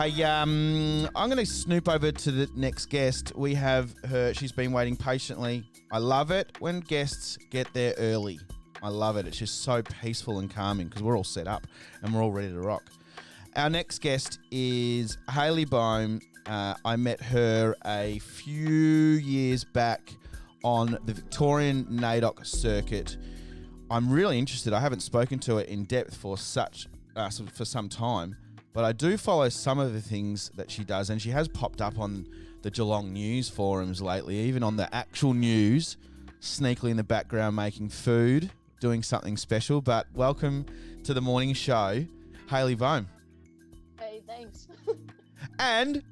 Hey, I'm going to snoop over to the next guest. We have her. She's been waiting patiently. I love it when guests get there early. I love it. It's just so peaceful and calming because we're all set up and we're all ready to rock. Our next guest is Hayley Boehm. I met her a few years back on the Victorian Naidoc circuit. I'm really interested. I haven't spoken to her in depth for some time, but I do follow some of the things that she does, and she has popped up on the Geelong News forums lately, even on the actual news, sneakily in the background making food, doing something special. But welcome to the morning show, Hayley Boehm. Hey, thanks. And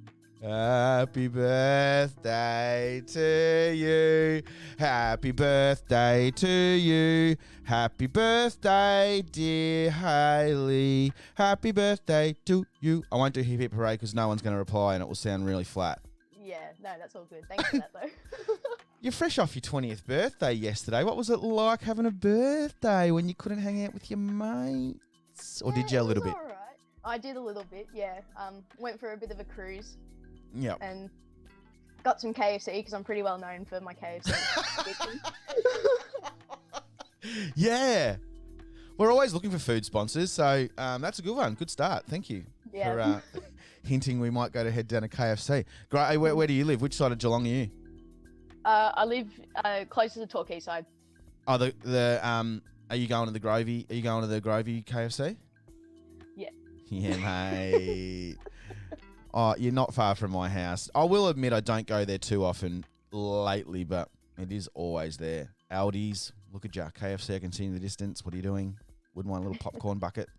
happy birthday to you. Happy birthday to you. Happy birthday, dear Hayley. Happy birthday to you. I won't do hip hip hooray because no one's going to reply and it will sound really flat. Yeah, no, that's all good. Thanks for that, though. You're fresh off your 20th birthday yesterday. What was it like having a birthday when you couldn't hang out with your mates? Or did you a little bit? All right. I did a little bit, yeah. Went for a bit of a cruise. Yeah. And got some KFC because I'm pretty well known for my KFC addiction. Yeah. We're always looking for food sponsors, so that's a good one. Good start. Thank you for hinting we might go to head down to KFC. Great. Hey, where do you live? Which side of Geelong are you? I live closer to Torquay side. Oh, are you going to the Grovey? Are you going to the Grovey KFC? Yeah. Yeah, mate. Oh, you're not far from my house. I will admit I don't go there too often lately, but it is always there. Aldi's, look at you. KFC, I can see in the distance. What are you doing? Wouldn't want a little popcorn bucket.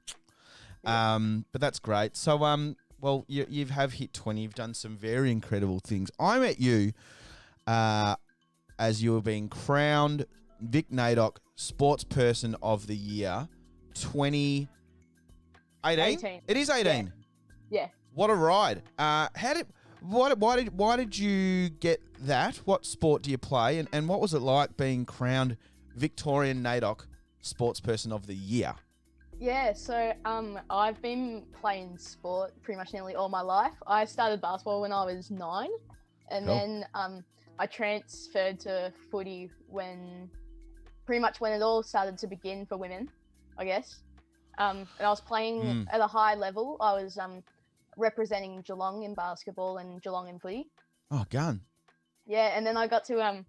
But that's great. So, well, you have hit 20. You've done some very incredible things. I met you as you were being crowned Vic Naidoc Sportsperson of the Year 2018. 18. It is 18. Yeah. What a ride! Why did you get that? What sport do you play, and what was it like being crowned Victorian Naidoc Sportsperson of the Year? Yeah, so I've been playing sport pretty much nearly all my life. I started basketball when I was 9, and then I transferred to footy when it all started to begin for women, I guess. And I was playing at a high level. I was representing Geelong in basketball and Geelong in footy. Oh, gun. Yeah, and then I got to, I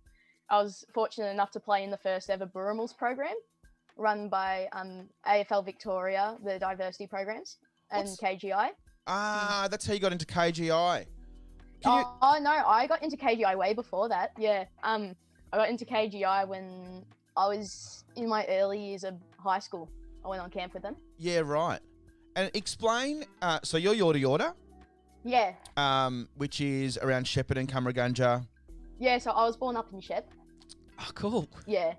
was fortunate enough to play in the first ever Burrimals program run by AFL Victoria, the diversity programs, and KGI. Ah, that's how you got into KGI. No, I got into KGI way before that. Yeah, I got into KGI when I was in my early years of high school. I went on camp with them. Yeah, right. And explain, so you're Yorta, Yeah. which is around Shepherd and Cumragunja. Yeah, so I was born up in Shep. Oh, cool. Yeah.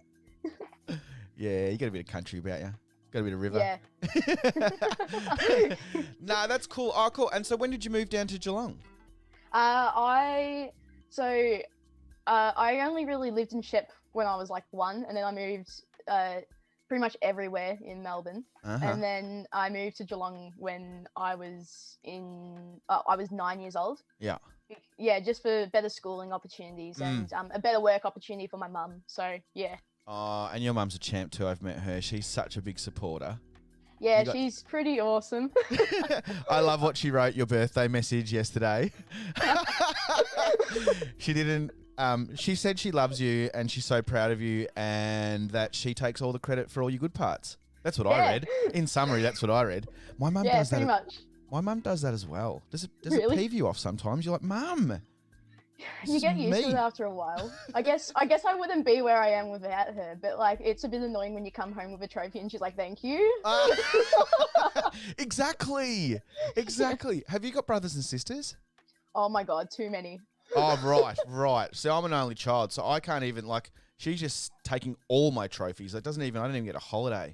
Yeah, you got a bit of country about you. Got a bit of river. Yeah. No, that's cool. Oh, cool. And so when did you move down to Geelong? I only really lived in Shep when I was like 1, and then I moved pretty much everywhere in Melbourne. And then I moved to Geelong when I was 9 years old. Yeah. Yeah, just for better schooling opportunities and a better work opportunity for my mum. So, yeah. Oh, and your mum's a champ too. I've met her. She's such a big supporter. Yeah, she's pretty awesome. I love what she wrote your birthday message yesterday. She didn't. She said she loves you and she's so proud of you and that she takes all the credit for all your good parts. That's what I read. In summary, that's what I read. My mum does that. Pretty much. My mum does that as well. Does it Really? peeve you off sometimes? You're like, Mum. You get used to it after a while. I guess I wouldn't be where I am without her, but like it's a bit annoying when you come home with a trophy and she's like, "Thank you." Exactly. Have you got brothers and sisters? Oh my God, too many. Oh, right. So I'm an only child, so I can't even she's just taking all my trophies. I don't even get a holiday.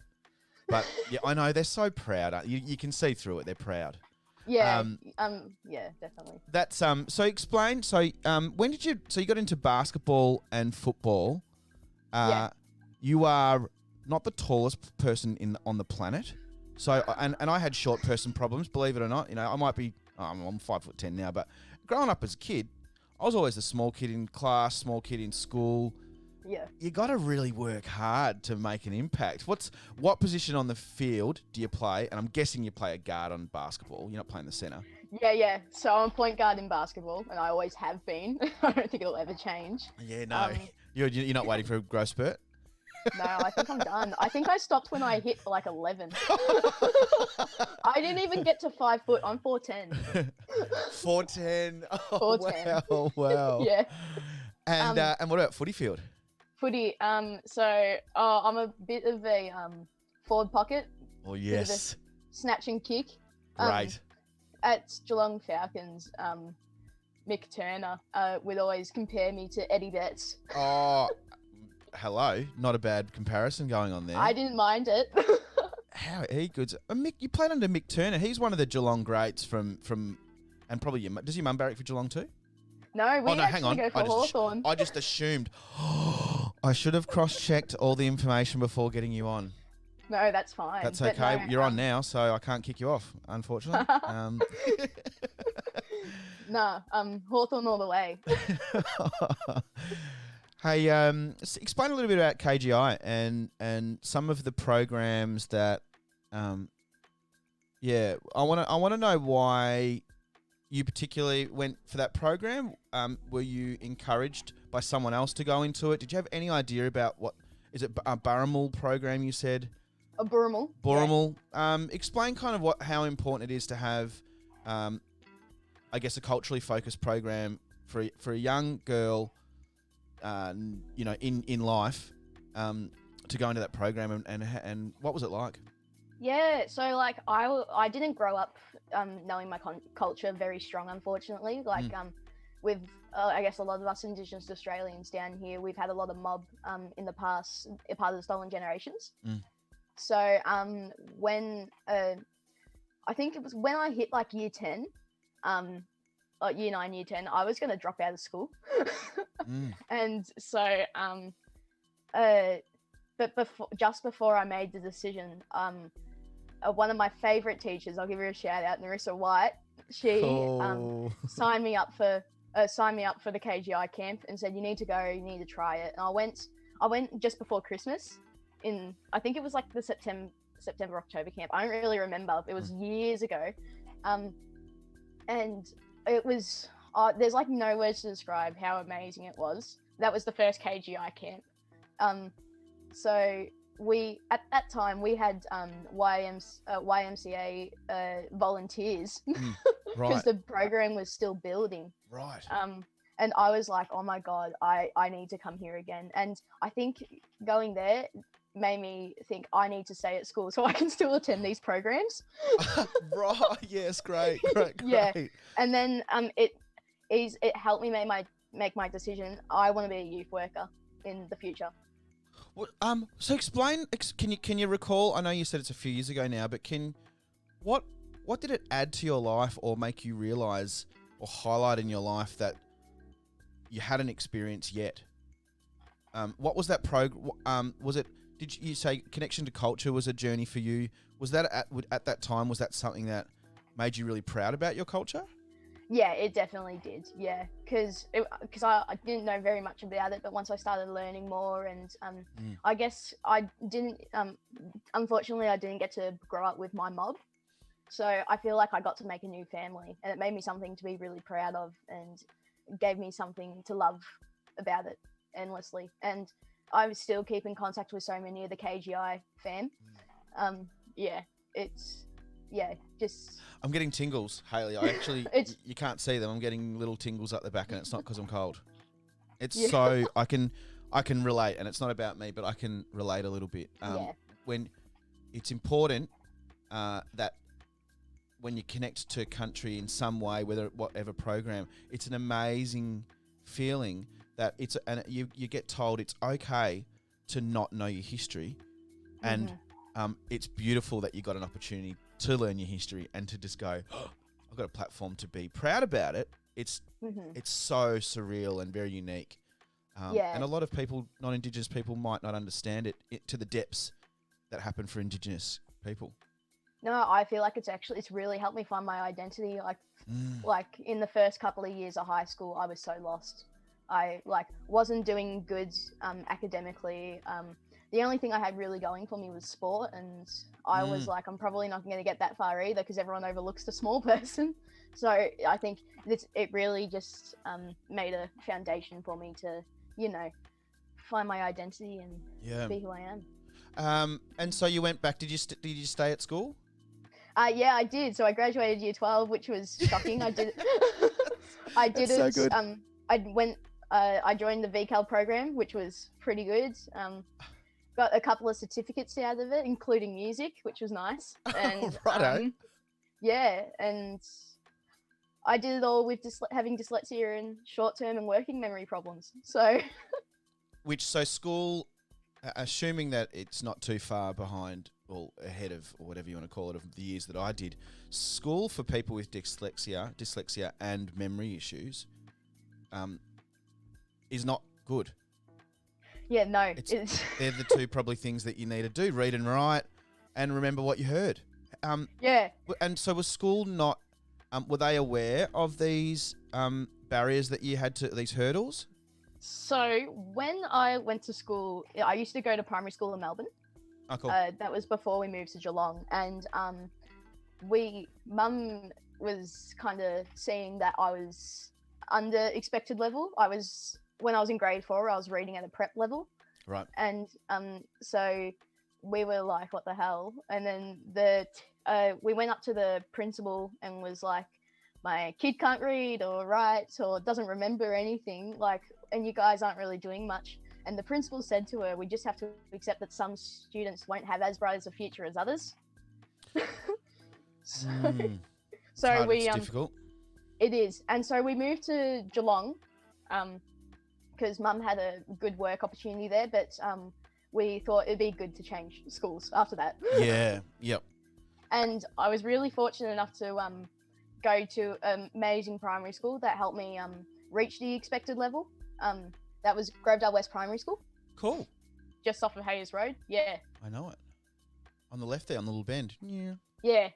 But yeah, I know they're so proud. You can see through it. They're proud. Yeah. Yeah, definitely. That's so explain. So when did you got into basketball and football? Yeah. You are not the tallest person on the planet. So and I had short person problems, believe it or not. You know, I might be I'm 5'10" now, but growing up as a kid, I was always the small kid in class, small kid in school. Yeah. You got to really work hard to make an impact. What position on the field do you play? And I'm guessing you play a guard on basketball. You're not playing the centre. Yeah. So I'm a point guard in basketball, and I always have been. I don't think it'll ever change. Yeah, no. You're not waiting for a growth spurt? No, I think I'm done. I think I stopped when I hit like 11. I didn't even get to 5 foot. I'm 4'10". 4'10". Oh, 4'10". wow. Yeah. And what about footy field? Footy. So I'm a bit of a forward pocket. Oh, yes. Snatch and kick. Great. At Geelong Falcons, Mick Turner would always compare me to Eddie Betts. Oh, hello. Not a bad comparison going on there. I didn't mind it. How he good? Mick, you played under Mick Turner. He's one of the Geelong greats from and probably your does your mum barrack for Geelong too? No, we hang on. go for Hawthorn. I just assumed. I should have cross-checked all the information before getting you on. No, that's fine. That's okay. No, you're on now, so I can't kick you off, unfortunately. No, Hawthorn all the way. Hey, explain a little bit about KGI and some of the programs that, I want to know why you particularly went for that program. Were you encouraged by someone else to go into it? Did you have any idea about what is it a Barramal program? You said a Burramal. Burramal. Yeah. Explain kind of how important it is to have, I guess, a culturally focused program for a young girl. In life, to go into that program and what was it like? Yeah, so like I didn't grow up knowing my culture very strong, unfortunately. Like with I guess a lot of us Indigenous Australians down here, we've had a lot of mob in the past, a part of the stolen generations. So when I think it was when I hit like year 10, year 9, year 10, I was going to drop out of school. And so, but just before I made the decision, one of my favorite teachers, I'll give her a shout out, Narissa White, she signed me up for the KGI camp and said, you need to go, you need to try it. And I went just before Christmas I think it was like the September, October camp. I don't really remember. It was years ago. And it was, there's like no words to describe how amazing it was. That was the first KGI camp. So at that time we had YMCA volunteers because the program was still building. Right. And I was like, oh my God, I need to come here again. And I think going there made me think I need to stay at school so I can still attend these programs. Right. Yes. Great. Yeah. And then it helped me make my decision. I want to be a youth worker in the future. Well, so explain. Can you recall? I know you said it's a few years ago now, but what did it add to your life or make you realise or highlight in your life that you hadn't experienced yet? What was that program? Did you say connection to culture was a journey for you? Was that at that time? Was that something that made you really proud about your culture? Yeah, it definitely did. Yeah, because I didn't know very much about it, but once I started learning more, and I guess I didn't. Unfortunately, I didn't get to grow up with my mob, so I feel like I got to make a new family, and it made me something to be really proud of, and gave me something to love about it endlessly. And I still keep in contact with so many of the KGI fam. Just. I'm getting tingles, Hayley. I actually, you can't see them. I'm getting little tingles up the back, and it's not because I'm cold. It's so I can relate, and it's not about me, but I can relate a little bit. When it's important that when you connect to country in some way, whatever program, it's an amazing feeling that you get told it's okay to not know your history, and it's beautiful that you got an opportunity to learn your history and to just go, oh, I've got a platform to be proud about it. It's so surreal and very unique. And a lot of people, non-Indigenous people, might not understand it to the depths that happen for Indigenous people. No, I feel like it's really helped me find my identity. Like Like in the first couple of years of high school, I was so lost. I wasn't doing good academically. The only thing I had really going for me was sport, and I was like, I'm probably not going to get that far either because everyone overlooks the small person. So I think it really just made a foundation for me to, find my identity and be who I am. And so you went back. Did you stay at school? Yeah, I did. So I graduated year 12, which was shocking. I did. I did That's it. so good. I joined the VCAL program, which was pretty good. Got a couple of certificates out of it, including music, which was nice. And Righto. yeah, and I did it all with having dyslexia and short-term and working memory problems. So, so school, assuming that it's not too far behind or ahead of, or whatever you want to call it, of the years that I did, school for people with dyslexia and memory issues, is not good. Yeah, no. They're the two probably things that you need to do: read and write, and remember what you heard. Yeah. And so was school not? Were they aware of these barriers that you had to, these hurdles? So when I went to school, I used to go to primary school in Melbourne. Oh, cool. That was before we moved to Geelong, and Mum was kind of seeing that I was under expected level. When I was in grade 4, I was reading at a prep level. Right. And so we were like, what the hell? And then we went up to the principal and was like, my kid can't read or write or doesn't remember anything, and you guys aren't really doing much. And the principal said to her, we just have to accept that some students won't have as bright as a future as others. So it's difficult. It is. And so we moved to Geelong, because Mum had a good work opportunity there, but we thought it'd be good to change schools after that. Yeah, yep. And I was really fortunate enough to go to an amazing primary school that helped me reach the expected level. That was Grovedale West Primary School. Cool. Just off of Hayes Road. Yeah. I know it. On the left there, on the little bend. Yeah. Yeah.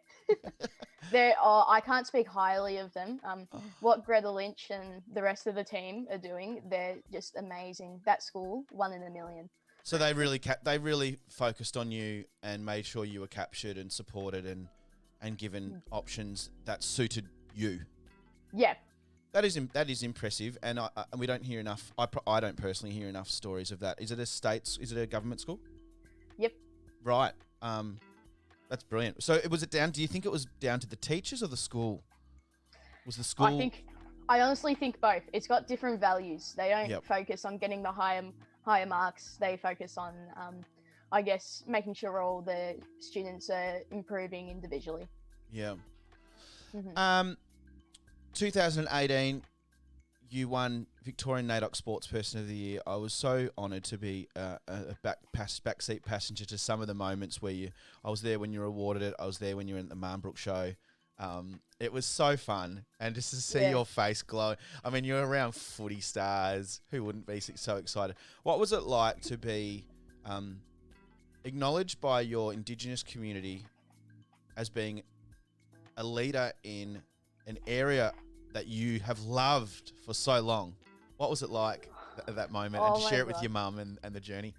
I can't speak highly of them. What Greta Lynch and the rest of the team are doing, they're just amazing. That school, 1 in a million. So they really focused on you and made sure you were captured and supported and given options that suited you. Yeah. That is impressive, and we don't hear enough. I don't personally hear enough stories of that. Is it a government school? Yep. Right. That's brilliant. So do you think it was down to the teachers or the school? Was the school? I honestly think both. It's got different values. They don't focus on getting the higher marks. They focus on, I guess, making sure all the students are improving individually. Yeah. Mm-hmm. 2018, you won Victorian Naidoc Sportsperson of the Year. I was so honoured to be a backseat passenger to some of the moments where I was there when you were awarded it. I was there when you were at the Marnbrook show. It was so fun, and just to see your face glow. I mean, you're around footy stars. Who wouldn't be so excited? What was it like to be acknowledged by your Indigenous community as being a leader in an area that you have loved for so long? What was it like at that moment? And share it with your mum and the journey.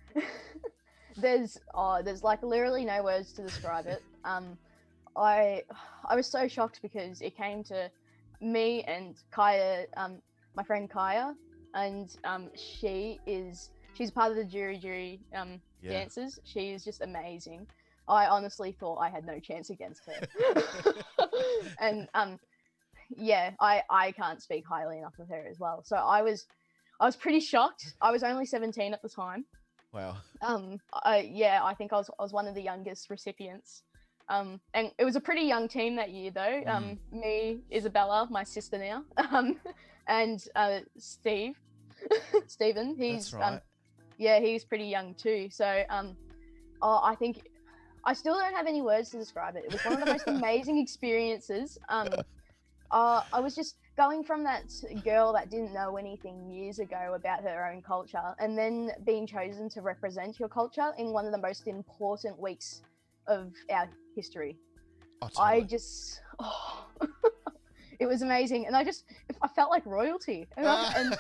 There's like literally no words to describe it. I was so shocked because it came to me and Kaya, my friend Kaya, and she's part of the jury dancers. She is just amazing. I honestly thought I had no chance against her. And I can't speak highly enough of her as well. So I was pretty shocked. I was only 17 at the time. Wow. I think I was one of the youngest recipients. And it was a pretty young team that year though. Me, Isabella, my sister now, and Stephen. He's That's right. He's pretty young too. So I think I still don't have any words to describe it. It was one of the most amazing experiences. I was just going from that girl that didn't know anything years ago about her own culture, and then being chosen to represent your culture in one of the most important weeks of our history. Oh, totally. It was amazing, and I felt like royalty. And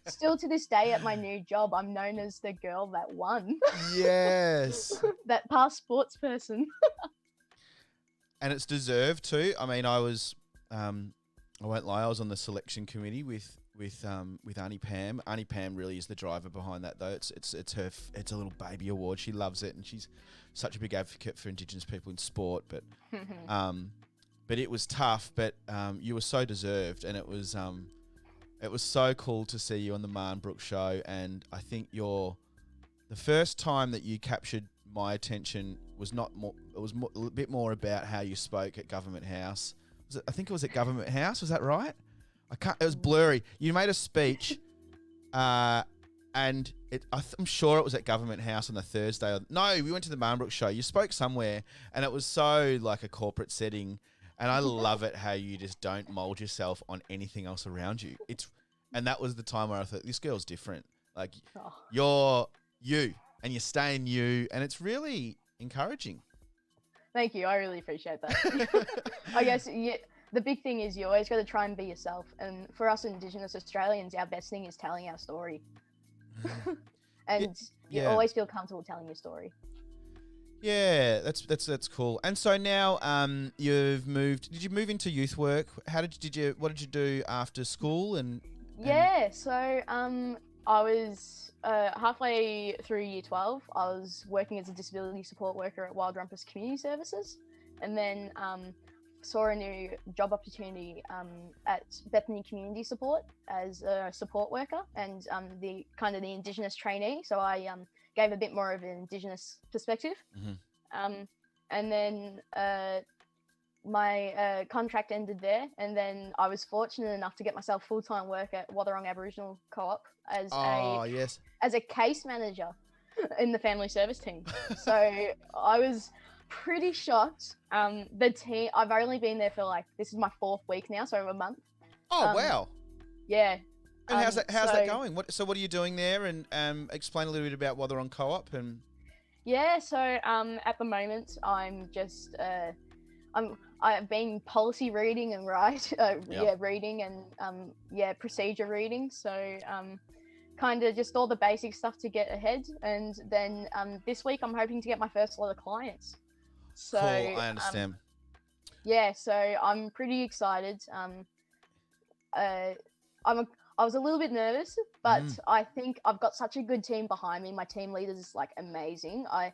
still to this day at my new job, I'm known as the girl that won. Yes. That past sports person. And it's deserved too. I mean, I won't lie, I was on the selection committee with Auntie Pam. Auntie Pam really is the driver behind that, though. It's a little baby award. She loves it, and she's such a big advocate for Indigenous people in sport. But it was tough. But you were so deserved, and it was so cool to see you on the Marnbrook show. And I think the first time that you captured my attention was not more. It was a bit more about how you spoke at Government House. I think it was at Government House. Was that right? It was blurry. You made a speech, and I'm sure it was at Government House on the Thursday. No, we went to the Marnbrook show. You spoke somewhere, and it was so like a corporate setting. And I love it how you just don't mold yourself on anything else around you. And that was the time where I thought, this girl's different. Like, you're you, and you're staying you, and it's really encouraging. Thank you. I really appreciate that. I guess the big thing is you always got to try and be yourself. And for us Indigenous Australians, our best thing is telling our story. And you always feel comfortable telling your story. Yeah, that's cool. And so now you've moved. Did you move into youth work? What did you do after school? So I was halfway through year 12. I was working as a disability support worker at Wild Rumpus Community Services, and then saw a new job opportunity at Bethany Community Support as a support worker and the Indigenous trainee. So I gave a bit more of an Indigenous perspective. Mm-hmm. And then my contract ended there, and then I was fortunate enough to get myself full-time work at Wathaurong Aboriginal Co-op as a case manager in the family service team. So I was pretty shocked. The team, I've only been there for this is my 4th week now, so a month. Oh, wow. Yeah. And how's that going? What are you doing there? And explain a little bit about Wathaurong Co-op and. Yeah, so at the moment I'm just I've been policy reading and reading and procedure reading. So kind of just all the basic stuff to get ahead, and then this week I'm hoping to get my first lot of clients. So cool, I understand. So I'm pretty excited. I was a little bit nervous, but I think I've got such a good team behind me. My team leader is amazing. I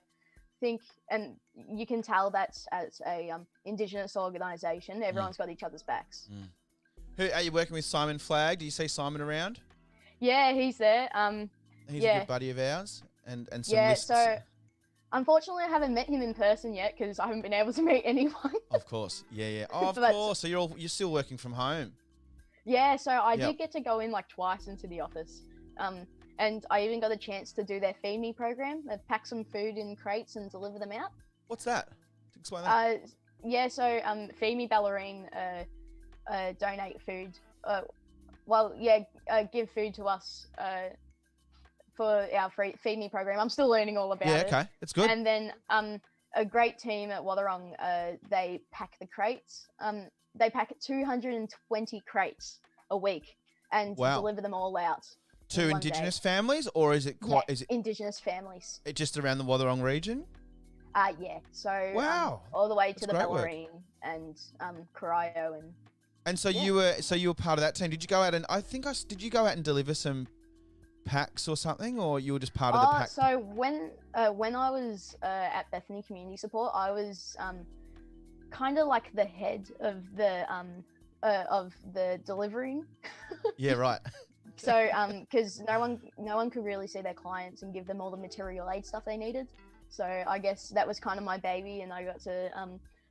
think, and you can tell that as a Indigenous organisation, everyone's got each other's backs. Who are you working with? Simon Flagg? Do you see Simon around? Yeah, he's there. He's a good buddy of ours, and some lists. So unfortunately I haven't met him in person yet because I haven't been able to meet anyone. Of course, yeah. Oh, of course. So you're still working from home. Yeah, so I did get to go in twice into the office. And I even got a chance to do their Feed Me program. They pack some food in crates and deliver them out. What's that? Explain that. Feed Me Ballerine donate food. Give food to us for our Feed Me program. I'm still learning all about it. Yeah, okay. It's good. And then a great team at Wathaurong, they pack the crates. They pack 220 crates a week and deliver them all out. To Indigenous families, or is it quite? Is it Indigenous families? Just around the Wathaurong region? Yeah. So all the way to the Bellarine and Corio and so you were part of that team. Did you go out and did you go out and deliver some packs or something, or you were just part of the pack? So when I was at Bethany Community Support, I was kind of like the head of the delivering. Yeah, right. So because no one could really see their clients and give them all the material aid stuff they needed. So I guess that was kind of my baby, and I got to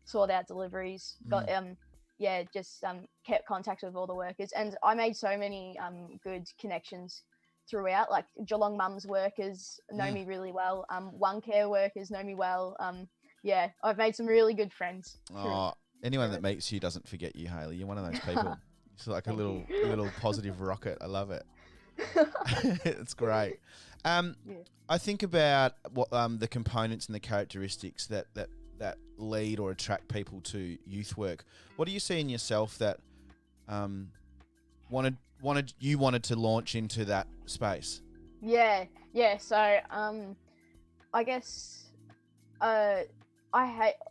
sort out deliveries. Got kept contact with all the workers, and I made so many good connections throughout. Like Geelong Mums workers know me really well. One Care workers know me well. I've made some really good friends. Oh, anyone that meets you doesn't forget you, Hayley. You're one of those people. It's like a little positive rocket. I love it. It's great. I think about what the components and the characteristics that lead or attract people to youth work. What do you see in yourself that wanted to launch into that space. Yeah. So I guess I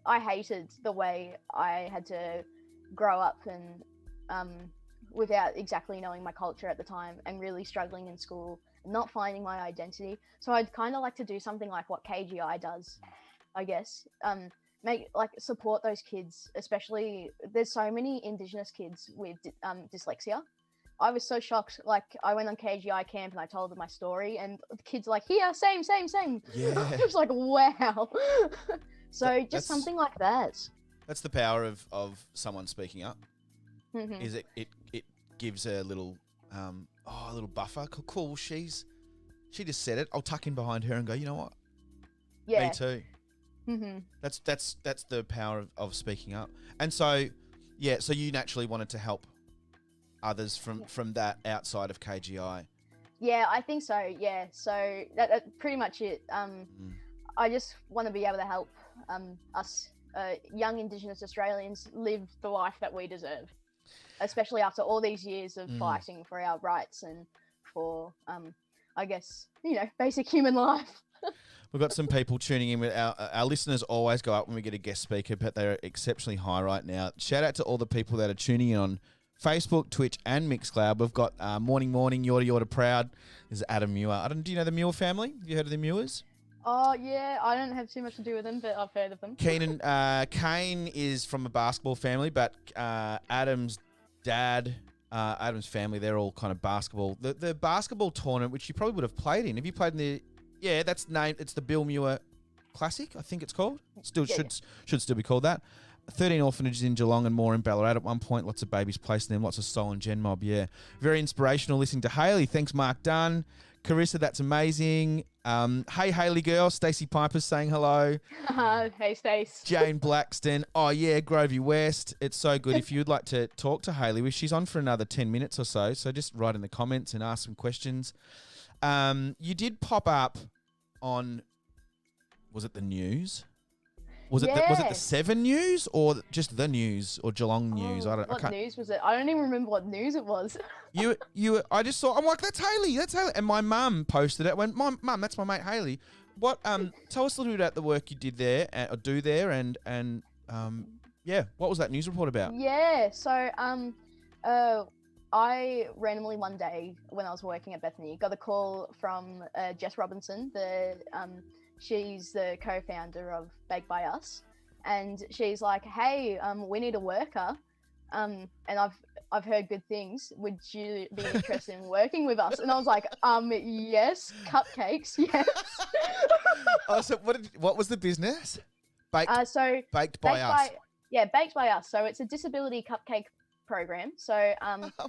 hated the way I had to grow up and without exactly knowing my culture at the time and really struggling in school, not finding my identity. So I'd kind of like to do something like what KGI does, I guess. Support those kids, especially there's so many Indigenous kids with dyslexia. I was so shocked. Like, I went on KGI camp and I told them my story, and the kids were like, "Here, same." Yeah. I was like, "Wow." So just something like that. That's the power of someone speaking up. Mm-hmm. Is it gives a little a little buffer. Cool. She just said it. I'll tuck in behind her and go, you know what? Yeah. Me too. Mm-hmm. That's the power of speaking up. And so you naturally wanted to help others from that outside of KGI. Yeah, I think so. Yeah, so that's pretty much it. I just want to be able to help us young Indigenous Australians live the life that we deserve, especially after all these years of fighting for our rights and for, I guess, basic human life. We've got some people tuning in. With our listeners always go up when we get a guest speaker, but they're exceptionally high right now. Shout out to all the people that are tuning in on Facebook, Twitch, and Mixcloud. We've got Morning, Yorta Proud. There's Adam Muir. Do you know the Muir family? Have you heard of the Muirs? Oh, yeah. I don't have too much to do with them, but I've heard of them. Kane is from a basketball family, but Adam's dad, Adam's family, they're all kind of basketball. The basketball tournament, which you probably would have played in. Have you played in the... Yeah, that's named... It's the Bill Muir Classic, I think it's called. Should still be called that. 13 orphanages in Geelong and more in Ballarat at one point. Lots of babies placed in them. Lots of stolen gen mob. Yeah. Very inspirational listening to Hayley. Thanks, Mark Dunn. Carissa, that's amazing. Hey, Hayley girl. Stacey Piper's saying hello. Hey, Stace. Jane Blackston. Oh, yeah, Grovey West. It's so good. If you'd like to talk to Hayley, she's on for another 10 minutes or so. So just write in the comments and ask some questions. You did pop up on, was it the news? Was it the 7 News or just the news or Geelong News? What news was it? I don't even remember what news it was. I just saw. I'm like, that's Hayley. And my mum posted it. I went, Mum, that's my mate Hayley. What? Tell us a little bit about the work you did there or do there, and what was that news report about? Yeah. So I randomly one day when I was working at Bethany got a call from Jess Robinson, she's the co-founder of Baked by Us, and she's like, "Hey, we need a worker, and I've heard good things. Would you be interested in working with us?" And I was like, yes, cupcakes, yes. Oh, so what was the business? Baked by Us. Baked by Us. So it's a disability cupcake program. So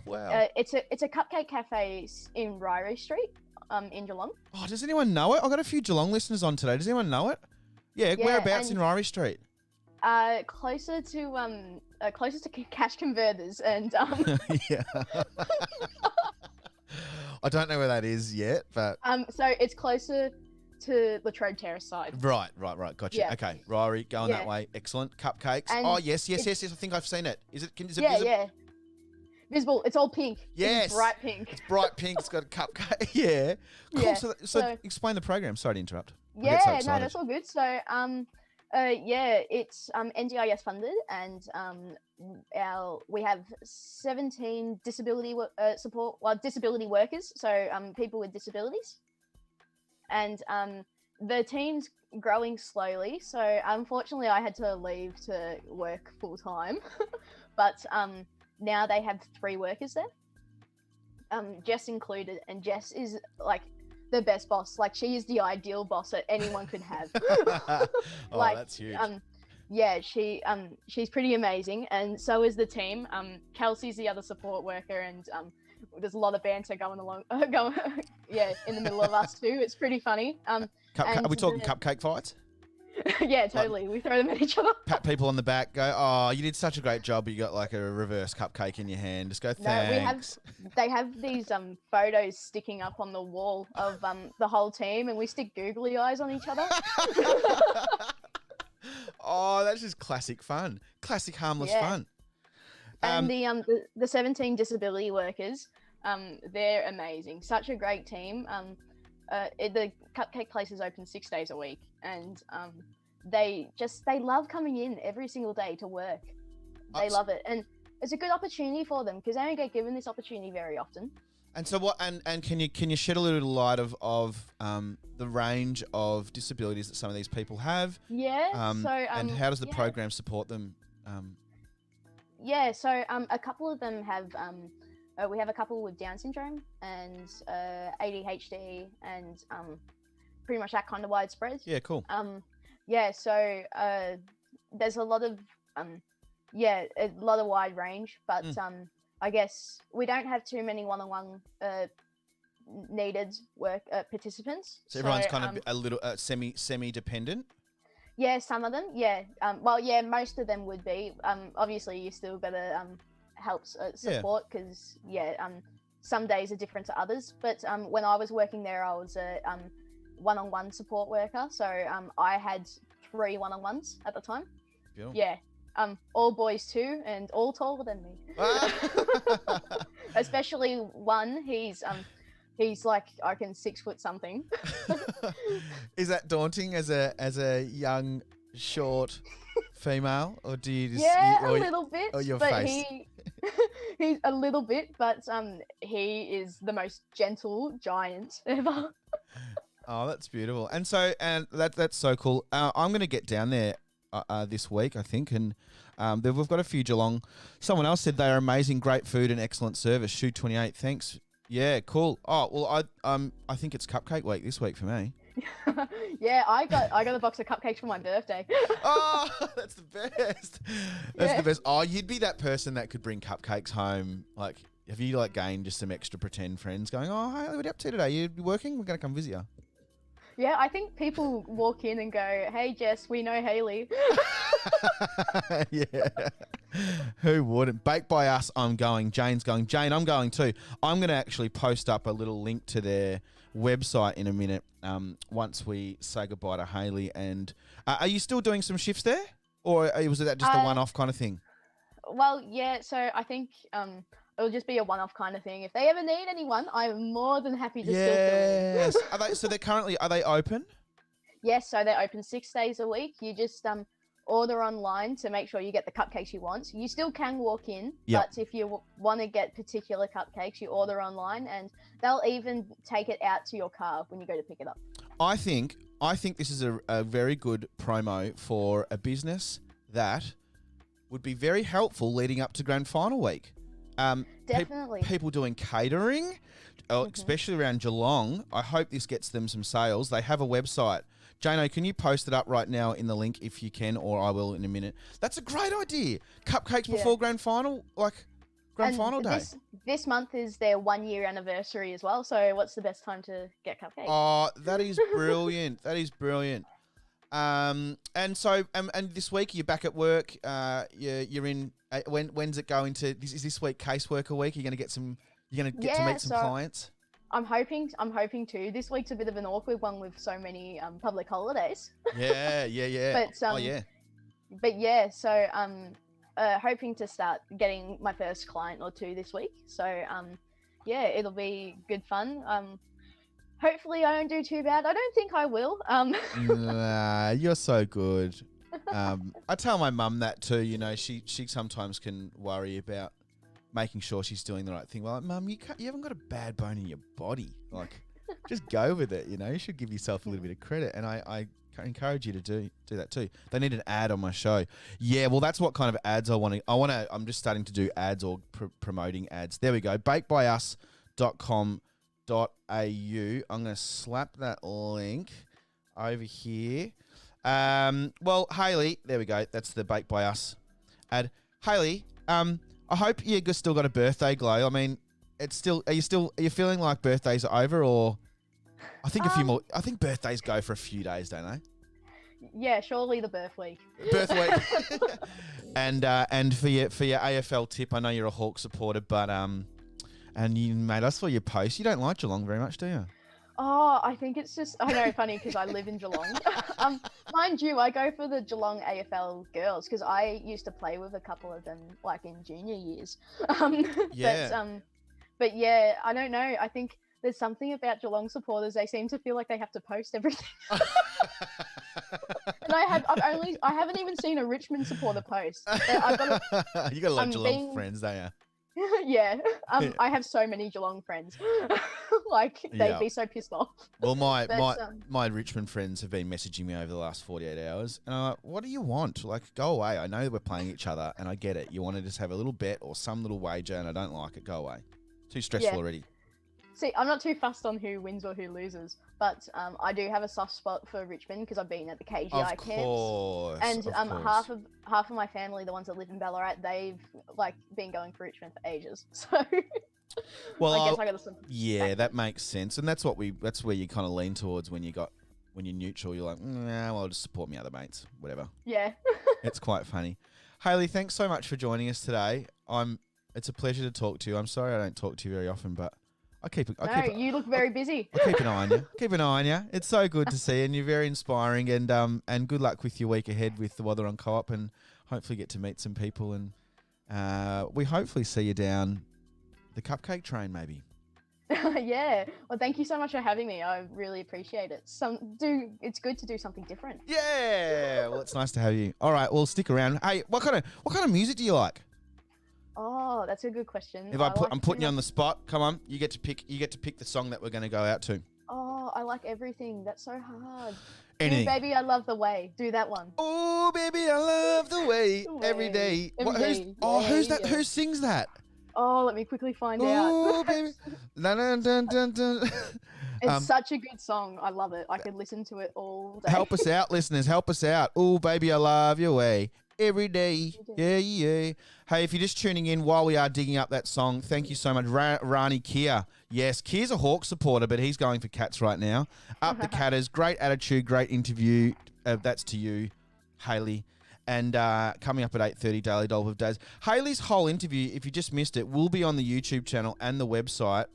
wow. It's a cupcake cafe in Ryrie Street. In Geelong. Oh, does anyone know it? I've got a few Geelong listeners on today. Does anyone know it? Yeah, whereabouts in Ryrie Street? Closer to cash converters and yeah. I don't know where that is yet, but so it's closer to Latrobe Terrace side. Right. Gotcha. Yeah. Okay, Ryrie, going that way. Excellent. Cupcakes. And yes. I think I've seen it. Is it visible? Yeah. Visible. It's all pink. Yes. It's bright pink. It's bright pink. It's got a cupcake. Yeah. Cool. Yeah. So explain the program. Sorry to interrupt. Yeah. No, that's all good. So it's NDIS funded, and we have 17 disability disability workers. So people with disabilities, and the team's growing slowly. So unfortunately, I had to leave to work full time, but now they have 3 workers there, Jess included, and Jess is like the best boss. Like, she is the ideal boss that anyone could have. That's huge. She's pretty amazing, and so is the team. Kelsey's the other support worker, and there's a lot of banter going in the middle of us too. It's pretty funny. Are we talking cupcake fights? Yeah, totally. We throw them at each other. Pat people on the back, go, "Oh, you did such a great job. You got like a reverse cupcake in your hand. Just go, thanks." No, they have these photos sticking up on the wall of the whole team, and we stick googly eyes on each other. Oh, that's just classic fun. Classic harmless fun. And the 17 disability workers, they're amazing. Such a great team. The cupcake place is open 6 days a week, and they love coming in every single day to work. They love it, and it's a good opportunity for them because they don't get given this opportunity very often. And so what? And can you shed a little light of the range of disabilities that some of these people have? Yeah. And how does the program support them? Yeah. So a couple of them have. We have a couple with Down syndrome and ADHD and pretty much that kind of widespread. Yeah. Cool. Yeah. So there's a lot of a lot of wide range, but I guess we don't have too many one-on-one needed work participants. So everyone's kind of a little semi-dependent? Yeah, some of them, yeah. Well, yeah, most of them would be. Obviously, you still got to help support because, some days are different to others. But when I was working there, I was a one-on-one support worker. So I had 3 one-on-ones at the time. Cool. Yeah. All boys too, and all taller than me. Especially one, he's like, I reckon 6 foot something. Is that daunting as a young, short female, or do you just a little bit? Or your but face? He's a little bit, but he is the most gentle giant ever. Oh, that's beautiful, and that's so cool. I'm gonna get down there this week, I think, and we've got a few Geelong. Someone else said they are amazing, great food and excellent service. Shoe 28, thanks. Yeah, cool. Oh well, I think it's cupcake week this week for me. Yeah, I got a box of cupcakes for my birthday. Oh, that's the best. That's the best. Oh, you'd be that person that could bring cupcakes home. Like, have you gained just some extra pretend friends going, oh, hey, what are you up to today? You working? We're gonna come visit you. Yeah, I think people walk in and go, hey, Jess, we know Hayley. Yeah. Who wouldn't? Baked by Us, I'm going. Jane's going. Jane, I'm going too. I'm going to actually post up a little link to their website in a minute once we say goodbye to Hayley. And are you still doing some shifts there? Or was that just a one-off kind of thing? Well, yeah, so I think it'll just be a one-off kind of thing. If they ever need anyone, I'm more than happy to still fill in. So are they open? Yes, so they're open 6 days a week. You just order online to make sure you get the cupcakes you want. You still can walk in, but if you want to get particular cupcakes, you order online, and they'll even take it out to your car when you go to pick it up. I think this is a very good promo for a business that would be very helpful leading up to grand final week. Definitely. People doing catering, especially around Geelong. I hope this gets them some sales. They have a website. Jano, can you post it up right now in the link if you can, or I will in a minute. That's a great idea. Cupcakes before grand final, final day. This month is their 1 year anniversary as well. So what's the best time to get cupcakes? Oh, that is brilliant. That is brilliant. And so, and this week you're back at work. You're in. When's it going to? Is this week caseworker week? You're going to get some. You're going to get to meet some clients. I'm hoping to. This week's a bit of an awkward one with so many public holidays. Yeah. But yeah, so hoping to start getting my first client or 2 this week. So it'll be good fun. Hopefully I don't do too bad. I don't think I will. Nah, you're so good. I tell my mum that too. You know, she sometimes can worry about making sure she's doing the right thing. Well, like, Mum, you haven't got a bad bone in your body. Like, just go with it. You know, you should give yourself a little bit of credit. And I encourage you to do that too. They need an ad on my show. Yeah, well, that's what kind of ads I want to. I'm just starting to do ads or promoting ads. There we go. bakebyus.com.au. I'm going to slap that link over here. Well, Hayley, there we go. That's the Baked by Us ad. Hayley, I hope you still got a birthday glow. I mean, it's still. Are you feeling like birthdays are over, or I think a few more. I think birthdays go for a few days, don't they? Yeah, surely the birth week. Birth week. And for your AFL tip, I know you're a Hawk supporter, but and you made us for your post. You don't like Geelong very much, do you? Oh, I think it's just, I know, funny because I live in Geelong. Mind you, I go for the Geelong AFL girls because I used to play with a couple of them like in junior years. Yeah. But yeah, I don't know. I think there's something about Geelong supporters. They seem to feel like they have to post everything. And I haven't even seen a Richmond supporter post. I've got You got a lot of Geelong friends, don't you? yeah. I have so many Geelong friends. Like they'd be so pissed off. Well, my Richmond friends have been messaging me over the last 48 hours. And I'm like, what do you want? Like, go away. I know we're playing each other and I get it. You want to just have a little bet or some little wager and I don't like it. Go away. Too stressful already. See, I'm not too fussed on who wins or who loses, but I do have a soft spot for Richmond because I've been at the KGI camps. And half of my family, the ones that live in Ballarat, they've like been going for Richmond for ages. So well, I guess I got to. Yeah, that makes sense, and that's where you kind of lean towards when you're neutral. You're like, nah, well, I'll just support my other mates, whatever. Yeah. It's quite funny. Hayley, thanks so much for joining us today. It's a pleasure to talk to you. I'm sorry I don't talk to you very often, but you look very busy. I keep an eye on you. Keep an eye on you. It's so good to see you, and you're very inspiring. And good luck with your week ahead with the Wathaurong Co-op, and hopefully get to meet some people. And we hopefully see you down the cupcake train, maybe. Yeah. Well, thank you so much for having me. I really appreciate it. It's good to do something different. Yeah. Well, it's nice to have you. All right. Well, stick around. Hey, what kind of music do you like? Oh, that's a good question. I'm putting you on the spot. Come on, you get to pick the song that we're going to go out to. Oh, I like everything. That's so hard. Anything. Ooh, baby, I love the way. Do that one. Oh, baby, I love the way every day. Who's that? Who sings that? Oh, let me quickly find out. Oh, baby. Dun, dun, dun, dun. It's such a good song. I love it. I could listen to it all day. Help us out, listeners. Help us out. Oh, baby, I love your way. Every day. Yeah, yeah. Hey, if you're just tuning in while we are digging up that song, thank you so much. Rani Kier. Yes, Kier's a Hawks supporter, but he's going for Cats right now. Up the Catters. Great attitude, great interview. That's to you, Hayley. And coming up at 8:30, Daily Dollop of Days. Hayley's whole interview, if you just missed it, will be on the YouTube channel and the website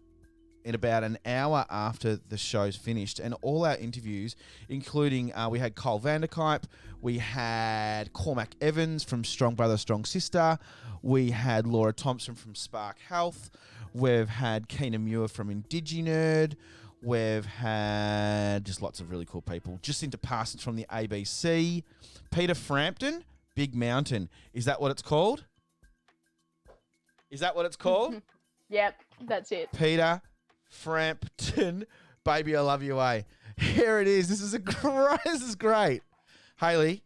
in about an hour after the show's finished. And all our interviews, including we had Cole Vanderkype, we had Cormac Evans from Strong Brother, Strong Sister, we had Laura Thompson from Spark Health, we've had Keena Muir from IndigiNerd, we've had just lots of really cool people. Jacinta Parsons from the ABC, Peter Frampton, Big Mountain. Is that what it's called? Is that what it's called? Yep, that's it. Peter Frampton, Baby I Love You Way. Here it is. This is great. Hayley,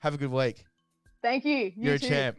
have a good week. Thank you. You're a champ.